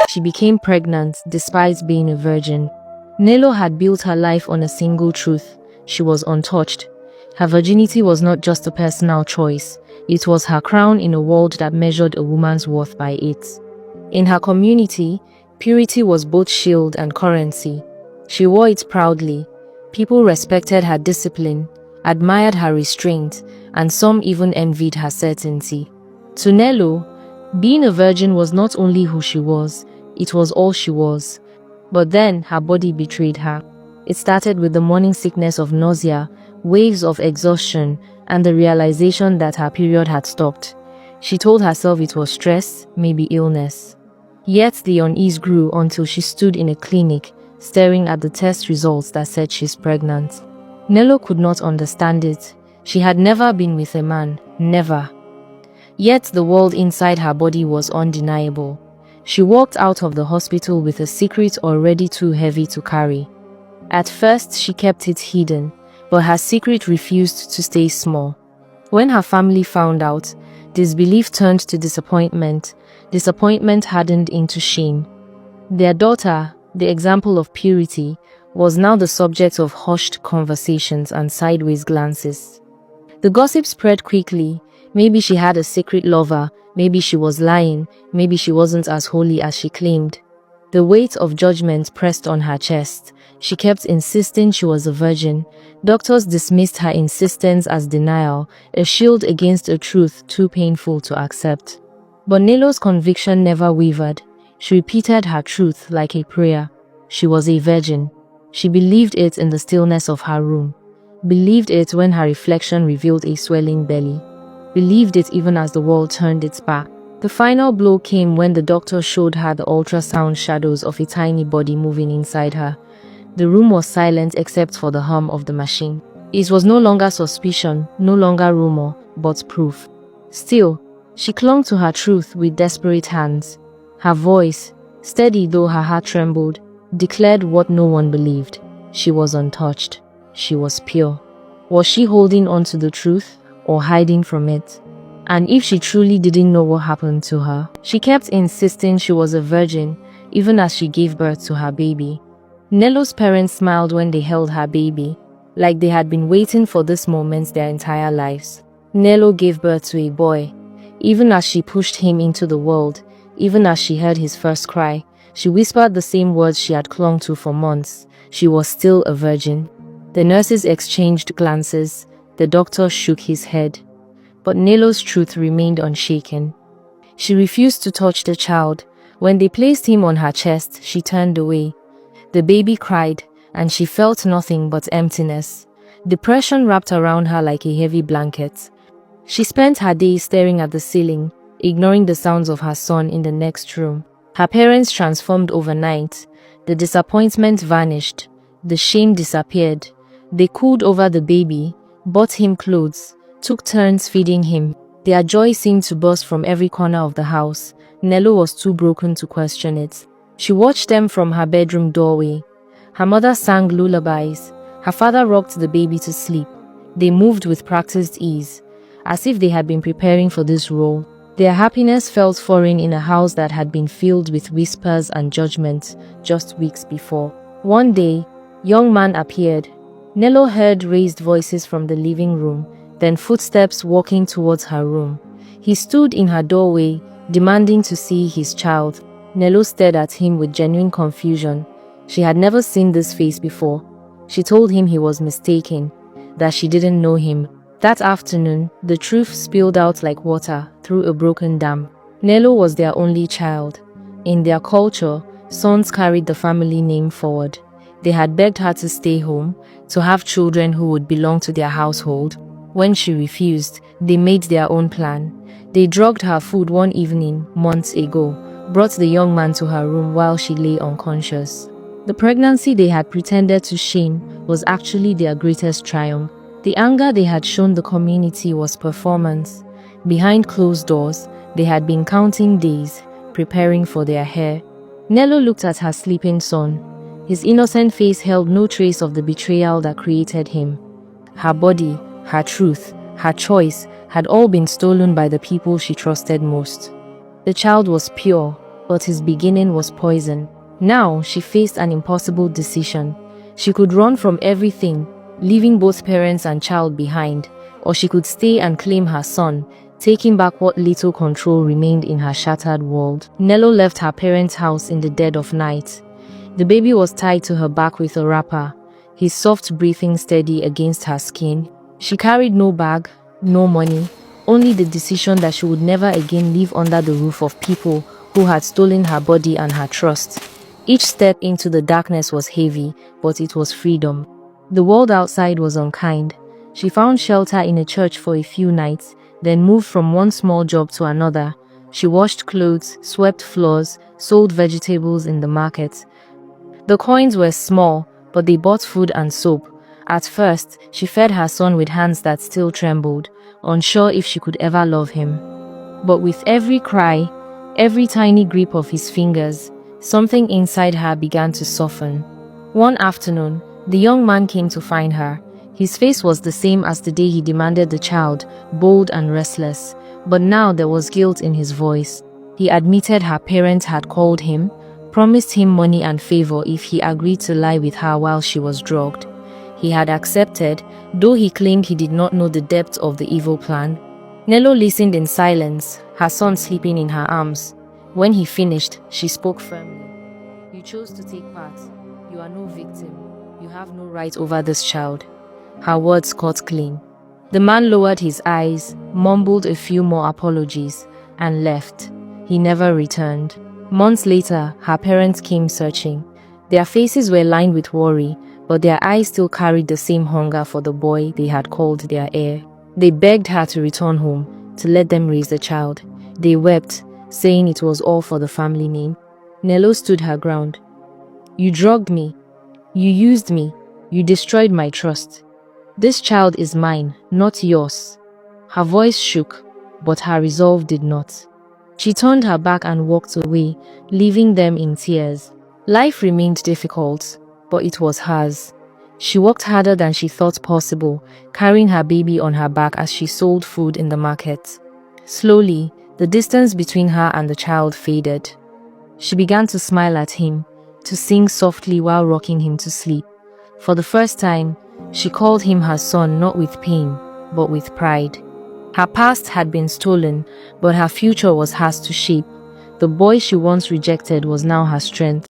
She became pregnant despite being a virgin. Nello had built her life on a single truth: she was untouched. Her virginity was not just a personal choice, it was her crown in a world that measured a woman's worth by it. In her community, purity was both shield and currency. She wore it proudly. People respected her discipline, admired her restraint, and some even envied her certainty. To Nello, being a virgin was not only who she was, it was all she was. But then her body betrayed her. It started with the morning sickness of nausea, waves of exhaustion, and the realization that her period had stopped. She told herself it was stress, maybe illness. Yet the unease grew until she stood in a clinic, staring at the test results that said she's pregnant. Nello could not understand it. She had never been with a man, never. Yet the world inside her body was undeniable. She walked out of the hospital with a secret already too heavy to carry. At first, she kept it hidden, but her secret refused to stay small. When her family found out, disbelief turned to disappointment. Disappointment hardened into shame. Their daughter, the example of purity, was now the subject of hushed conversations and sideways glances. The gossip spread quickly. Maybe she had a secret lover, maybe she was lying, maybe she wasn't as holy as she claimed. The weight of judgment pressed on her chest. She kept insisting she was a virgin. Doctors dismissed her insistence as denial, a shield against a truth too painful to accept. But Nello's conviction never wavered. She repeated her truth like a prayer. She was a virgin. She believed it in the stillness of her room. Believed it when her reflection revealed a swelling belly. Believed it even as the world turned its back. The final blow came when the doctor showed her the ultrasound shadows of a tiny body moving inside her. The room was silent except for the hum of the machine. It was no longer suspicion, no longer rumor, but proof. Still, she clung to her truth with desperate hands. Her voice, steady though her heart trembled, declared what no one believed. She was untouched. She was pure. Was she holding on to the truth or hiding from it? And if she truly didn't know what happened to her, she kept insisting she was a virgin, even as she gave birth to her baby. Nello's parents smiled when they held her baby, like they had been waiting for this moment their entire lives. Nello gave birth to a boy. Even as she pushed him into the world, even as she heard his first cry, she whispered the same words she had clung to for months. She was still a virgin. The nurses exchanged glances. The doctor shook his head. But Nello's truth remained unshaken. She refused to touch the child. When they placed him on her chest, she turned away. The baby cried, and she felt nothing but emptiness. Depression wrapped around her like a heavy blanket. She spent her days staring at the ceiling, ignoring the sounds of her son in the next room. Her parents transformed overnight. The disappointment vanished. The shame disappeared. They cooed over the baby, bought him clothes, took turns feeding him. Their joy seemed to burst from every corner of the house. Nello was too broken to question it. She watched them from her bedroom doorway. Her mother sang lullabies. Her father rocked the baby to sleep. They moved with practiced ease, as if they had been preparing for this role. Their happiness felt foreign in a house that had been filled with whispers and judgment just weeks before. One day, young man appeared. Nello heard raised voices from the living room, then footsteps walking towards her room. He stood in her doorway, demanding to see his child. Nello stared at him with genuine confusion. She had never seen this face before. She told him he was mistaken, that she didn't know him. That afternoon, the truth spilled out like water through a broken dam. Nello was their only child. In their culture, sons carried the family name forward. They had begged her to stay home, to have children who would belong to their household. When she refused, they made their own plan. They drugged her food one evening, months ago, brought the young man to her room while she lay unconscious. The pregnancy they had pretended to shame was actually their greatest triumph. The anger they had shown the community was performance. Behind closed doors, they had been counting days, preparing for their heir. Nello looked at her sleeping son. His innocent face held no trace of the betrayal that created him. Her body, her truth, her choice had all been stolen by the people she trusted most. The child was pure, but his beginning was poison. Now she faced an impossible decision. She could run from everything, leaving both parents and child behind, or she could stay and claim her son, taking back what little control remained in her shattered world. Nello left her parents' house in the dead of night. The baby was tied to her back with a wrapper, his soft breathing steady against her skin. She carried no bag, no money, only the decision that she would never again live under the roof of people who had stolen her body and her trust. Each step into the darkness was heavy, but it was freedom. The world outside was unkind. She found shelter in a church for a few nights, then moved from one small job to another. She washed clothes, swept floors, sold vegetables in the market. The coins were small, but they bought food and soap. At first, she fed her son with hands that still trembled, unsure if she could ever love him. But with every cry, every tiny grip of his fingers, something inside her began to soften. One afternoon, the young man came to find her. His face was the same as the day he demanded the child, bold and restless, but now there was guilt in his voice. He admitted her parents had called him, promised him money and favor if he agreed to lie with her while she was drugged. He had accepted, though he claimed he did not know the depth of the evil plan. Nello listened in silence, her son sleeping in her arms. When he finished, she spoke firmly. "You chose to take part. You are no victim. You have no right over this child." Her words cut clean. The man lowered his eyes, mumbled a few more apologies, and left. He never returned. Months later, her parents came searching. Their faces were lined with worry, but their eyes still carried the same hunger for the boy they had called their heir. They begged her to return home, to let them raise the child. They wept, saying it was all for the family name. Nello stood her ground. "You drugged me. You used me. You destroyed my trust. This child is mine, not yours." Her voice shook, but her resolve did not. She turned her back and walked away, leaving them in tears. Life remained difficult, but it was hers. She worked harder than she thought possible, carrying her baby on her back as she sold food in the market. Slowly, the distance between her and the child faded. She began to smile at him, to sing softly while rocking him to sleep. For the first time, she called him her son not with pain, but with pride. Her past had been stolen, but her future was hers to shape. The boy she once rejected was now her strength.